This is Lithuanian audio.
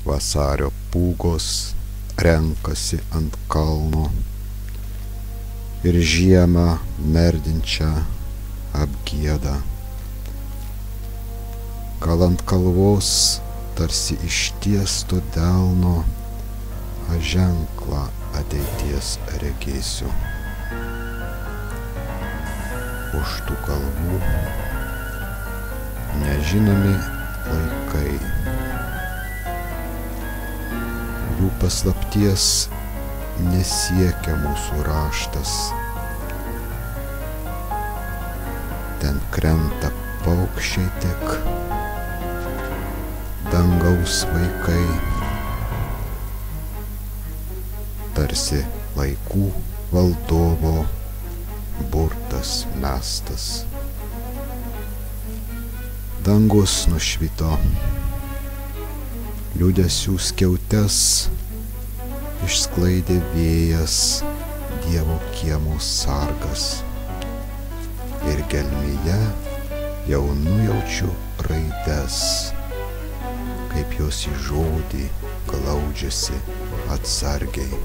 Vasario pūgos renkasi ant kalno ir žiemą merdinčią apgieda. Gal ant kalvos tarsi ištiesto delno aš ženklą ateities regėsiu. Už tų kalvų nežinomi laikai. Jų paslapties nesiekia mūsų raštas. Ten krenta paukščiai tik, dangaus vaikai, tarsi laikų valdovo burtas mestas. Dangus nušvito, liūdesių skiautes išsklaidė vėjas, Dievo kiemo sargas. Ir gelmėje jau nujaučiu raides, kaip jos į žodį glaudžiasi atsargiai.